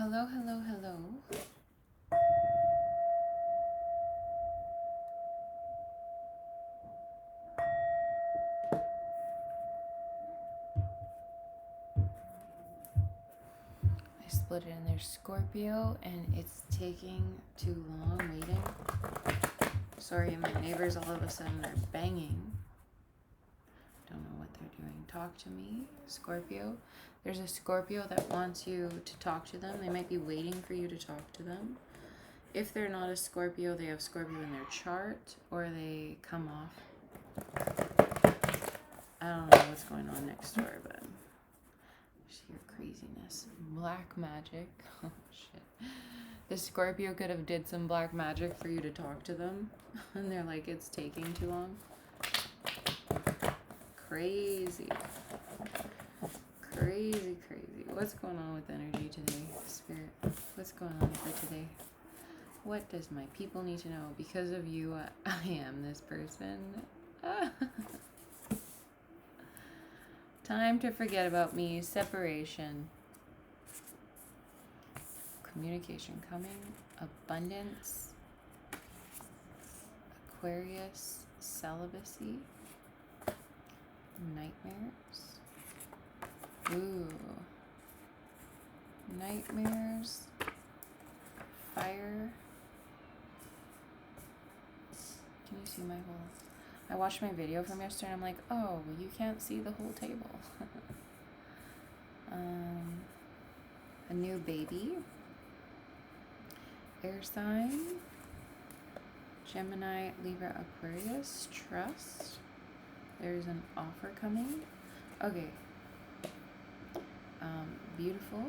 Hello, hello, hello. I split it in there, Scorpio, and it's taking too long waiting. Sorry, my neighbors all of a sudden are banging. Don't know what they're doing. Talk to me, Scorpio. There's a Scorpio that wants you to talk to them. They might be waiting for you to talk to them. If they're not a Scorpio, they have Scorpio in their chart, or they come off. I don't know what's going on next door, but sheer craziness. Black magic. Oh shit. The Scorpio could have did some black magic for you to talk to them, and they're like, it's taking too long. Crazy. Crazy, crazy. What's going on with energy today, Spirit? What's going on for today? What does my people need to know? Because of you, I am this person. Time to forget about me. Separation. Communication coming. Abundance. Aquarius. Celibacy. Nightmares. Ooh. Nightmares. Fire. Can you see my whole... I watched my video from yesterday and I'm like, oh, you can't see the whole table. A new baby. Air sign. Gemini, Libra, Aquarius. Trust. There's an offer coming. Okay. Beautiful.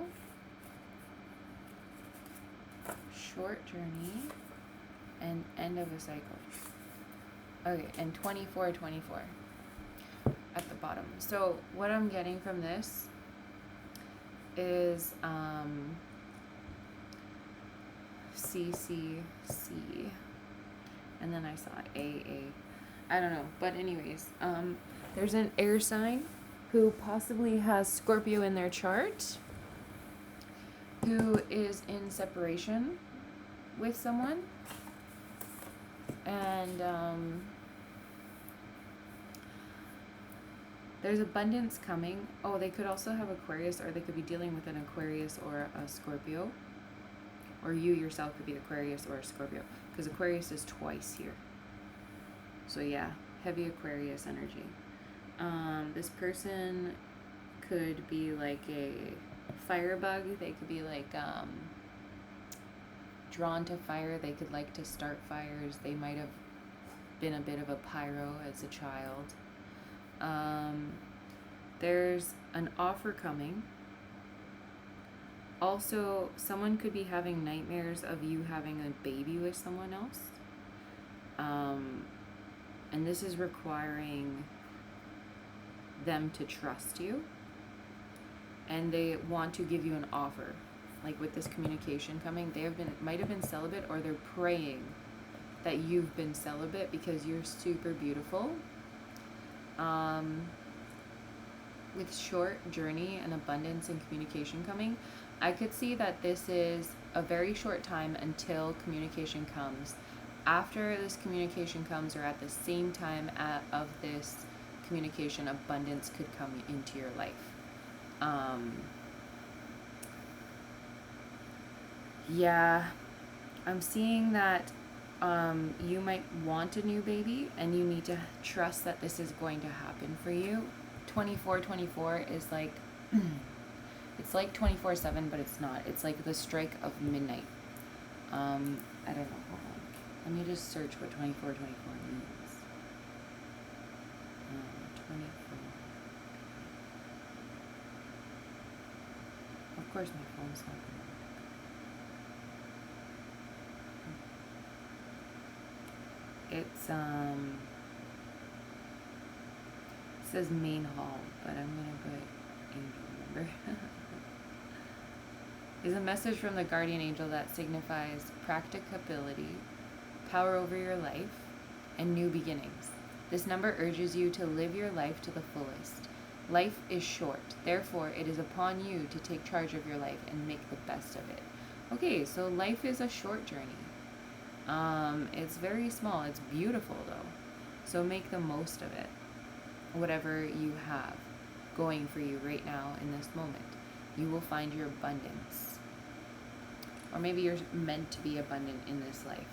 Short journey. And end of a cycle. Okay, and 24 at the bottom. So what I'm getting from this is CCC, and then I saw AA. I don't know, but anyways, there's an air sign who possibly has Scorpio in their chart, who is in separation with someone, and there's abundance coming. Oh, they could also have Aquarius, or they could be dealing with an Aquarius or a Scorpio, or you yourself could be Aquarius or a Scorpio, because Aquarius is twice here. So yeah, heavy Aquarius energy. This person could be like a firebug. They could be like drawn to fire. They could like to start fires. They might have been a bit of a pyro as a child. There's an offer coming. Also, someone could be having nightmares of you having a baby with someone else. And this is requiring them to trust you. And they want to give you an offer. Like with this communication coming, they might have been celibate, or they're praying that you've been celibate because you're super beautiful. With short journey and abundance and communication coming, I could see that this is a very short time until communication comes. After this communication comes, or at the same time of this communication, abundance could come into your life. Yeah, I'm seeing that you might want a new baby, and you need to trust that this is going to happen for you. 24 is like, it's like 24/7, but it's not. It's like the strike of midnight. I don't know. Hold on. Let me just search what 24 means. 24. Of course, my phone's not going to work. It's it says main hall, but I'm gonna put angel number. Is a message from the guardian angel that signifies practicability, power over your life, and new beginnings. This number urges you to live your life to the fullest. Life is short. Therefore, it is upon you to take charge of your life and make the best of it. Okay, so life is a short journey. It's very small. It's beautiful, though. So make the most of it. Whatever you have going for you right now in this moment, you will find your abundance. Or maybe you're meant to be abundant in this life.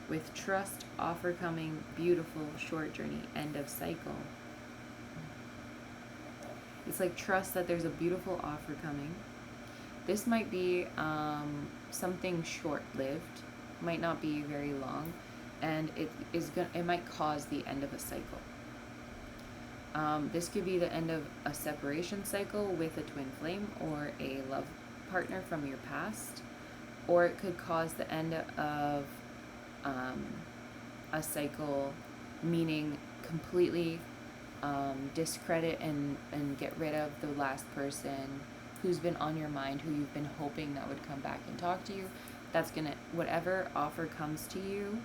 With trust, offer coming, beautiful, short journey, end of cycle. It's like trust that there's a beautiful offer coming. This might be something short-lived, might not be very long, and it might cause the end of a cycle. This could be the end of a separation cycle with a twin flame or a love partner from your past, or it could cause the end of a cycle, meaning completely discredit and get rid of the last person who's been on your mind, who you've been hoping that would come back and talk to you. That's gonna, whatever offer comes to you,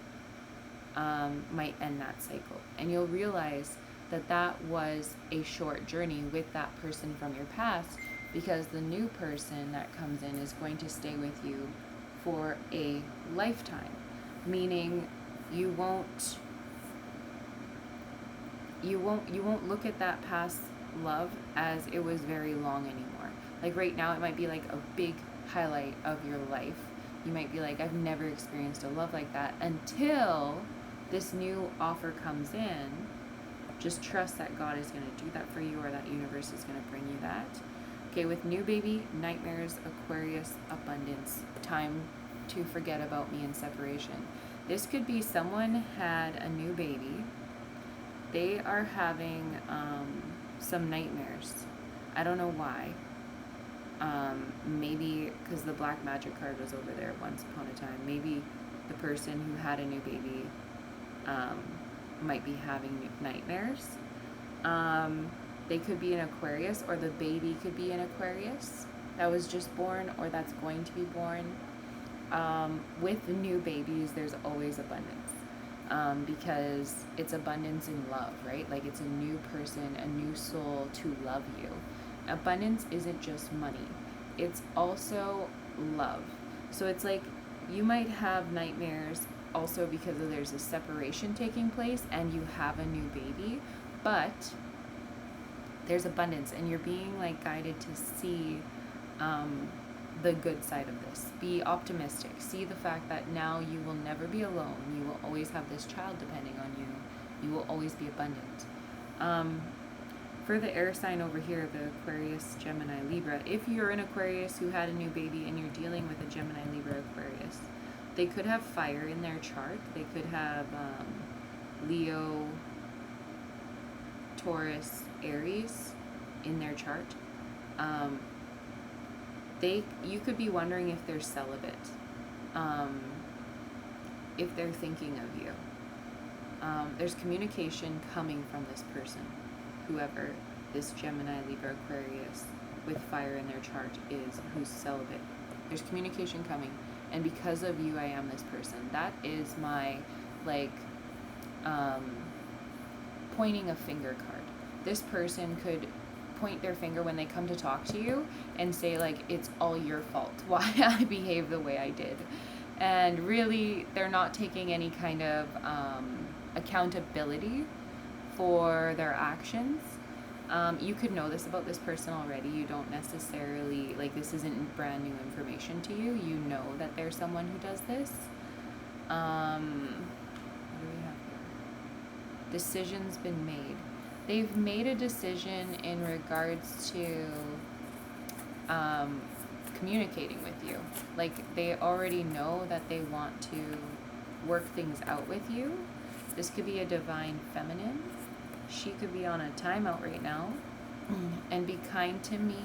might end that cycle. And you'll realize that that was a short journey with that person from your past, because the new person that comes in is going to stay with you for a lifetime. Meaning you won't look at that past love as it was very long anymore. Like right now it might be like a big highlight of your life. You might be like, I've never experienced a love like that, until this new offer comes in. Just trust that God is going to do that for you, or that universe is going to bring you that. Okay, with new baby, nightmares, Aquarius, abundance, time to forget about me and separation. This could be someone had a new baby. They are having some nightmares. I don't know why. Maybe because the black magic card was over there once upon a time. Maybe the person who had a new baby might be having nightmares. They could be an Aquarius, or the baby could be an Aquarius that was just born, or that's going to be born. With the new babies, there's always abundance, because it's abundance in love, right? Like it's a new person, a new soul to love you. Abundance isn't just money. It's also love. So it's like you might have nightmares also because there's a separation taking place and you have a new baby, but there's abundance, and you're being like guided to see the good side of this. Be optimistic. See the fact that now you will never be alone. You will always have this child depending on you. You will always be abundant. For the air sign over here, the Aquarius, Gemini, Libra, if you're an Aquarius who had a new baby and you're dealing with a Gemini, Libra, Aquarius, they could have fire in their chart. They could have Leo, Taurus, Aries in their chart. You could be wondering if they're celibate, if they're thinking of you. There's communication coming from this person, whoever this Gemini, Libra, Aquarius with fire in their chart is, who's celibate. There's communication coming, and because of you, I am this person. That is my pointing a finger card. This person could point their finger when they come to talk to you and say like, it's all your fault why I behave the way I did, and really they're not taking any kind of accountability for their actions. You could know this about this person already. You don't necessarily, like, this isn't brand new information to you. You know that there's someone who does this. What do we have here? Decision's been made. They've made a decision in regards to communicating with you. Like, they already know that they want to work things out with you. This could be a divine feminine. She could be on a timeout right now. And be kind to me.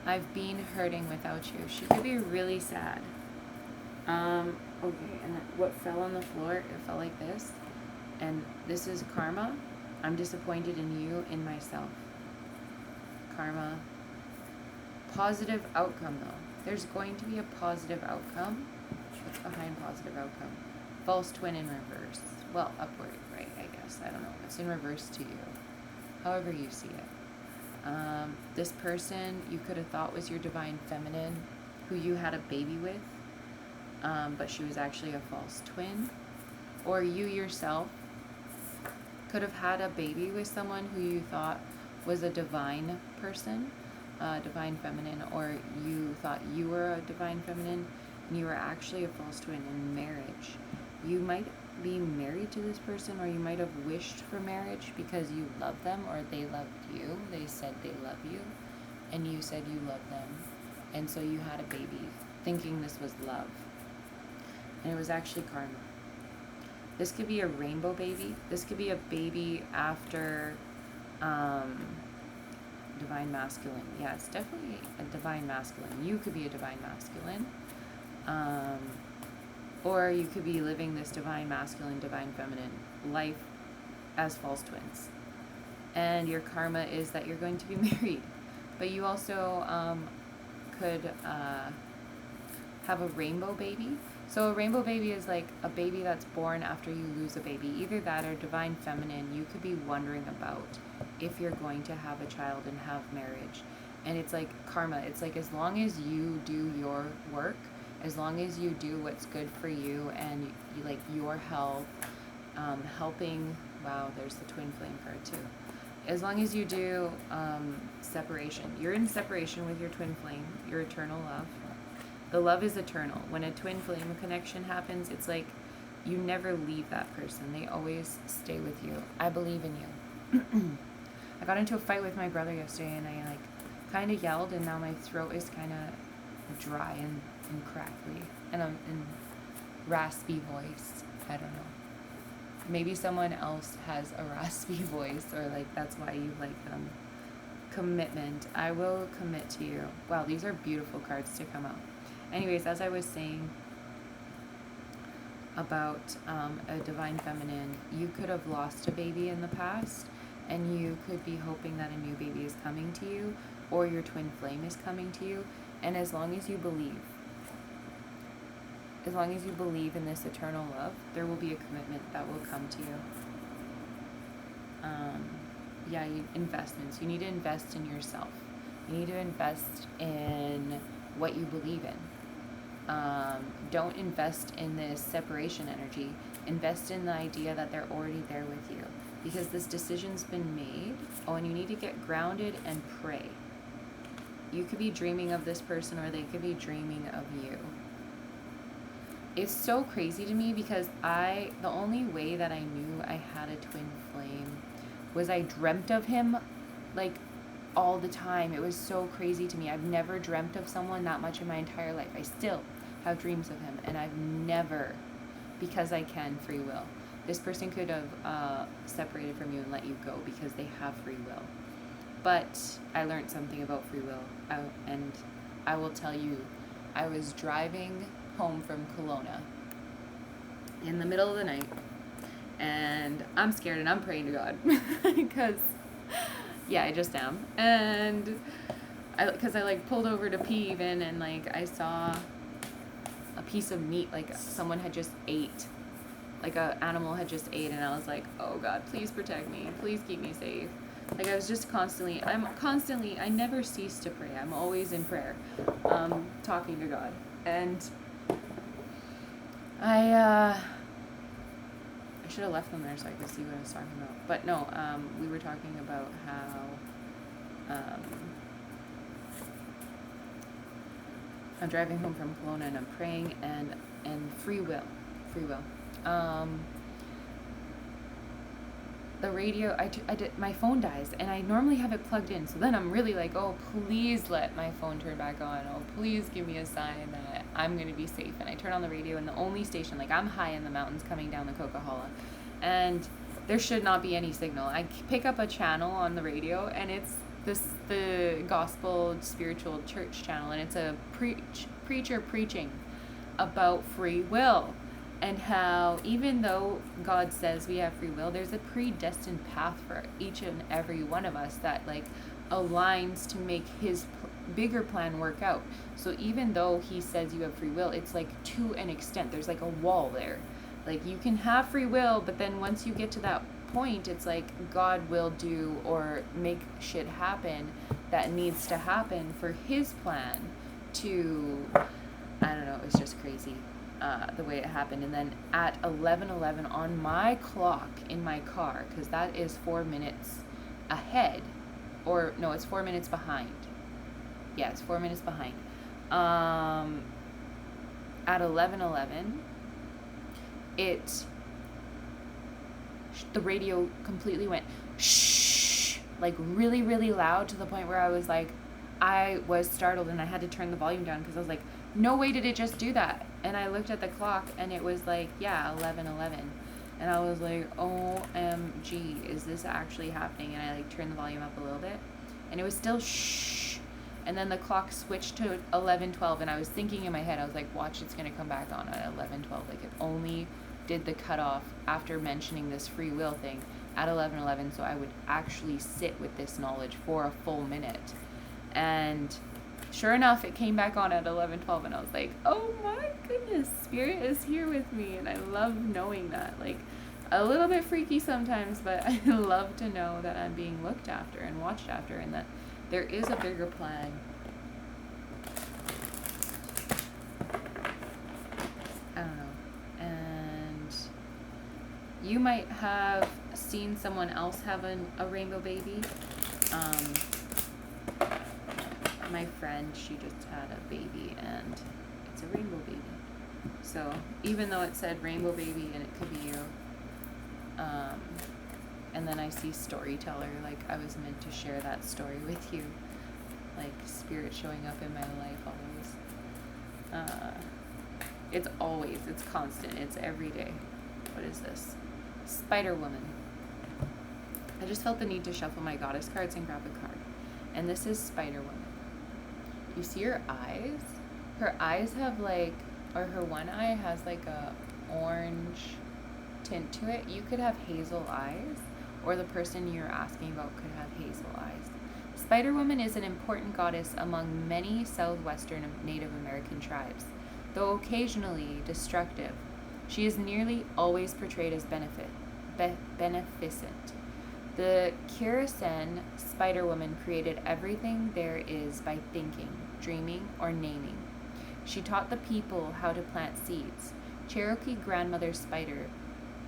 I've been hurting without you. She could be really sad. Okay, and what fell on the floor, it fell like this. And this is karma. I'm disappointed in you, in myself. Karma. Positive outcome, though. There's going to be a positive outcome. What's behind positive outcome? False twin in reverse. Well, upward, right, I guess. I don't know. It's in reverse to you. however you see it. This person you could have thought was your divine feminine, who you had a baby with, but she was actually a false twin. Or you yourself could have had a baby with someone who you thought was a divine person, divine feminine, or you thought you were a divine feminine and you were actually a false twin in marriage. You might be married to this person, or you might have wished for marriage because you love them, or they loved you. They said they love you and you said you love them, and so you had a baby thinking this was love, and it was actually karma. This could be a rainbow baby. This could be a baby after divine masculine. Yeah, it's definitely a divine masculine. You could be a divine masculine. Or you could be living this divine masculine, divine feminine life as false twins. And your karma is that you're going to be married. But you also could have a rainbow baby. So a rainbow baby is like a baby that's born after you lose a baby. Either that or divine feminine. You could be wondering about if you're going to have a child and have marriage. And it's like karma. It's like as long as you do your work, as long as you do what's good for you and you like your health, helping, wow, there's the twin flame card too. As long as you do separation, you're in separation with your twin flame, your eternal love. The love is eternal. When a twin flame connection happens, it's like you never leave that person. They always stay with you. I believe in you. I got into a fight with my brother yesterday, and I like kind of yelled, and now my throat is kind of dry and crackly, and I'm in raspy voice. I don't know. Maybe someone else has a raspy voice, or like that's why you like them. Commitment. I will commit to you. Wow, these are beautiful cards to come out. Anyways, as I was saying about a divine feminine, you could have lost a baby in the past, and you could be hoping that a new baby is coming to you, or your twin flame is coming to you. And as long as you believe in this eternal love, there will be a commitment that will come to you. Investments. You need to invest in yourself. You need to invest in what you believe in. Don't invest in this separation energy. Invest in the idea that they're already there with you, because this decision's been made. Oh, and you need to get grounded and pray. You could be dreaming of this person, or they could be dreaming of you. It's so crazy to me because the only way that I knew I had a twin flame was I dreamt of him like all the time. It was so crazy to me. I've never dreamt of someone that much in my entire life. I still have dreams of him, and I've never, because I can, free will. This person could have separated from you and let you go because they have free will. But I learned something about free will, and I will tell you, I was driving home from Kelowna in the middle of the night, and I'm scared and I'm praying to God because, yeah, I just am. And because I like pulled over to pee even, and like I saw a piece of meat, like someone had just ate, like a animal had just ate, and I was like, oh God, please protect me, please keep me safe. Like I was just I never cease to pray. I'm always in prayer, talking to God. And I should have left them there so I could see what I was talking about. But no, we were talking about how I'm driving home from Kelowna and I'm praying and free will. The radio, I did, my phone dies, and I normally have it plugged in, so then I'm really like, oh, please let my phone turn back on. Oh, please give me a sign that I'm going to be safe. And I turn on the radio, and the only station, like I'm high in the mountains coming down the Coca-Cola, and there should not be any signal. I pick up a channel on the radio, and it's the gospel spiritual church channel, and it's a preacher preaching about free will. And how even though God says we have free will, there's a predestined path for each and every one of us that like aligns to make his bigger plan work out. So even though he says you have free will, it's like to an extent, there's like a wall there. Like you can have free will, but then once you get to that point, it's like God will do or make shit happen that needs to happen for his plan to, I don't know, it was just crazy the way it happened. And then at 11:11 on my clock in my car, because that is 4 minutes ahead, or no, it's 4 minutes behind. Yeah, it's 4 minutes behind. At 11:11, the radio completely went shh, like really, really loud, to the point where I was startled and I had to turn the volume down, because I was like, no way did it just do that. And I looked at the clock and it was like, yeah, 11:11. And I was like, OMG, is this actually happening? And I like turned the volume up a little bit and it was still shh. And then the clock switched to 11:12 and I was thinking in my head, I was like, watch, it's going to come back on at 11:12. Like, it only did the cutoff after mentioning this free will thing at 11:11, so I would actually sit with this knowledge for a full minute. And sure enough, it came back on at 11:12 and I was like, oh my goodness, Spirit is here with me. And I love knowing that. Like, a little bit freaky sometimes, but I love to know that I'm being looked after and watched after, and that there is a bigger plan. I don't know. And you might have seen someone else have a rainbow baby. My friend, she just had a baby and it's a rainbow baby. So even though it said rainbow baby and it could be you, and then I see storyteller, like I was meant to share that story with you, like Spirit showing up in my life always. It's constant, it's every day. What is this? Spider Woman. I just felt the need to shuffle my goddess cards and grab a card. And this is Spider Woman. You see her eyes? Her eyes have like, or her one eye has like a orange tint to it. You could have hazel eyes, or the person you're asking about could have hazel eyes. Spider Woman is an important goddess among many southwestern Native American tribes. Though occasionally destructive, she is nearly always portrayed as beneficent. The Kirasen Spider Woman created everything there is by thinking, dreaming, or naming. She taught the people how to plant seeds. Cherokee Grandmother Spider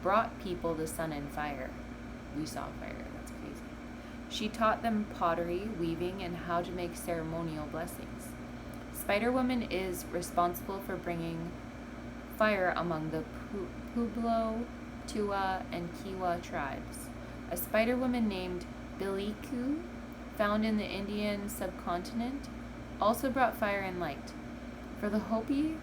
brought people the sun and fire. We saw fire, that's crazy. She taught them pottery, weaving, and how to make ceremonial blessings. Spider Woman is responsible for bringing fire among the Pueblo, Tua, and Kiowa tribes. A spider woman named Biliku, found in the Indian subcontinent, also brought fire and light. For the Hopi,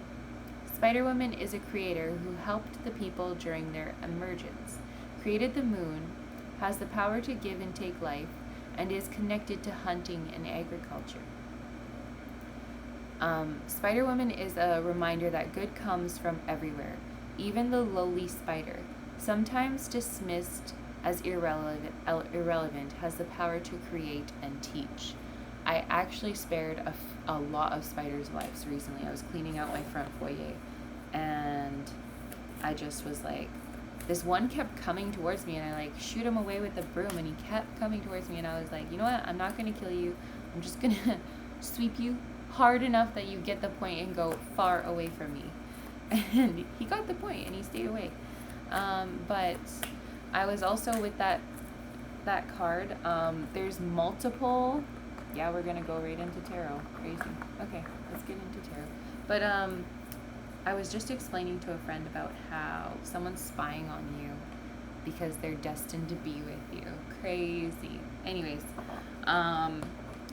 Spider Woman is a creator who helped the people during their emergence, created the moon, has the power to give and take life, and is connected to hunting and agriculture. Spider Woman is a reminder that good comes from everywhere, even the lowly spider, sometimes dismissed as irrelevant, has the power to create and teach. I actually spared a lot of spiders' lives recently. I was cleaning out my front foyer, and I just was like, this one kept coming towards me, and I like shoot him away with the broom, and he kept coming towards me, and I was like, you know what, I'm not going to kill you, I'm just going to sweep you hard enough that you get the point and go far away from me. And he got the point and he stayed away. But I was also with that card. There's multiple. Yeah, we're gonna go right into tarot. Crazy. Okay, let's get into tarot. But I was just explaining to a friend about how someone's spying on you because they're destined to be with you. Crazy. Anyways,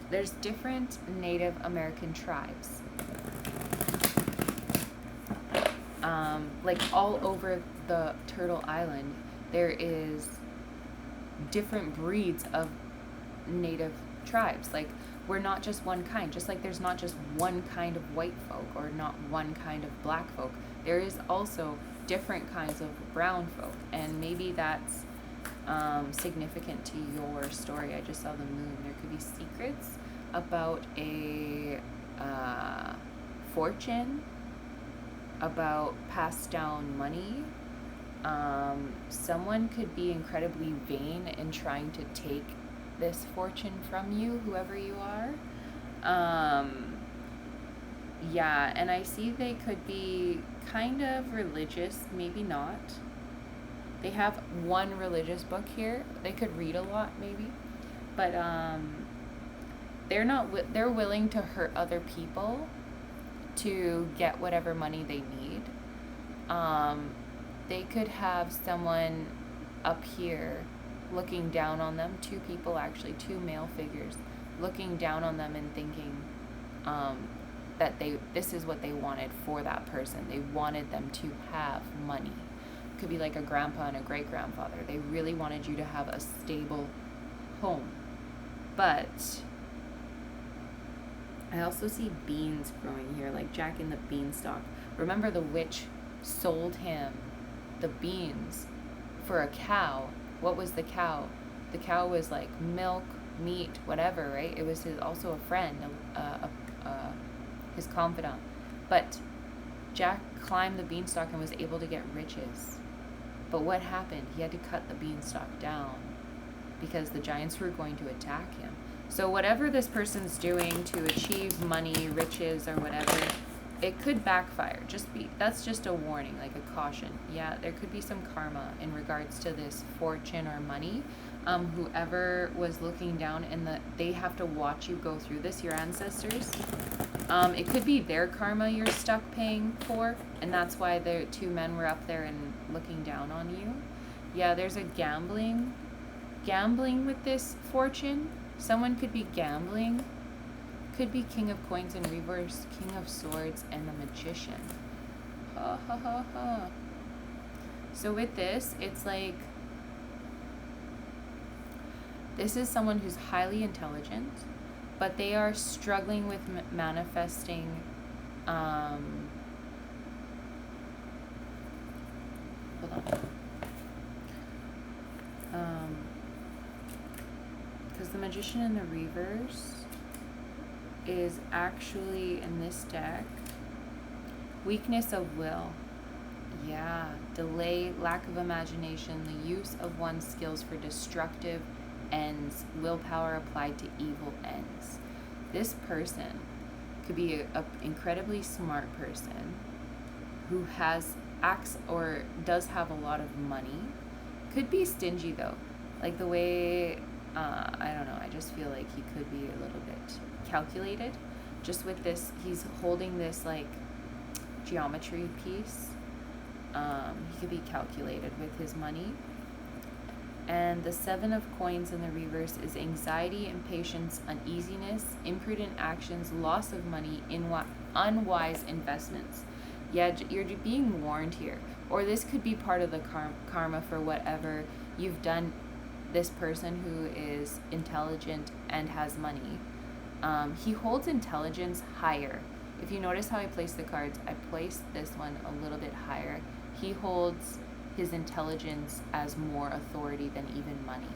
there's different Native American tribes. Like all over the Turtle Island, there is different breeds of Native tribes. Like, we're not just one kind, just like there's not just one kind of white folk or not one kind of black folk. There is also different kinds of brown folk, and maybe that's significant to your story. I just saw the moon. There could be secrets about a fortune, about passed down money, Someone could be incredibly vain in trying to take this fortune from you, whoever you are. Yeah, and I see they could be kind of religious, maybe not. They have one religious book here. They could read a lot, maybe, but they're not. They're willing to hurt other people to get whatever money they need. They could have someone up here looking down on them. Two people, actually, two male figures, looking down on them and thinking that this is what they wanted for that person. They wanted them to have money. Could be like a grandpa and a great grandfather. They really wanted you to have a stable home. But I also see beans growing here, like Jack in the Beanstalk. Remember, the witch sold him the beans for a cow. What was the cow? The cow was like milk, meat, whatever, right? It was also a friend, his confidant. But Jack climbed the beanstalk and was able to get riches. But what happened? He had to cut the beanstalk down because the giants were going to attack him. So whatever this person's doing to achieve money, riches, or whatever, it could backfire. That's just a warning, like a caution. Yeah, there could be some karma in regards to this fortune or money. Whoever was looking down, they have to watch you go through this, your ancestors. It could be their karma you're stuck paying for, and that's why the two men were up there and looking down on you. Yeah, there's a gambling with this fortune. Someone could be gambling. Could be King of Coins in reverse, King of Swords, and the Magician. Ha ha ha ha. So with this, it's like, this is someone who's highly intelligent, but they are struggling with manifesting, hold on. Because the Magician in the reverse is actually, in this deck, weakness of will. Yeah, delay, lack of imagination, the use of one's skills for destructive ends, willpower applied to evil ends. This person could be an incredibly smart person who acts or does have a lot of money. Could be stingy though, like the way, I don't know, I just feel like he could be a little bit calculated. Just with this, he's holding this like geometry piece. He could be calculated with his money. And the Seven of Coins in the reverse is anxiety, impatience, uneasiness, imprudent actions, loss of money, unwise investments. Yeah, you're being warned here. Or this could be part of the karma for whatever you've done. This person who is intelligent and has money, he holds intelligence higher. If you notice how I placed the cards, I placed this one a little bit higher. He holds his intelligence as more authority than even money.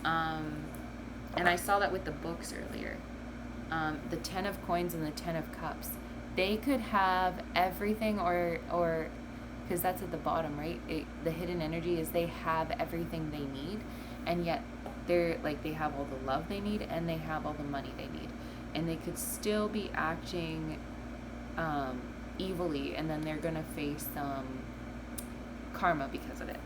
And I saw that with the books earlier. The 10 of Coins and the 10 of Cups. They could have everything, or because that's at the bottom, right? The hidden energy is they have everything they need, and yet they're like, they have all the love they need and they have all the money they need, and they could still be acting evilly, and then they're gonna face some karma because of it.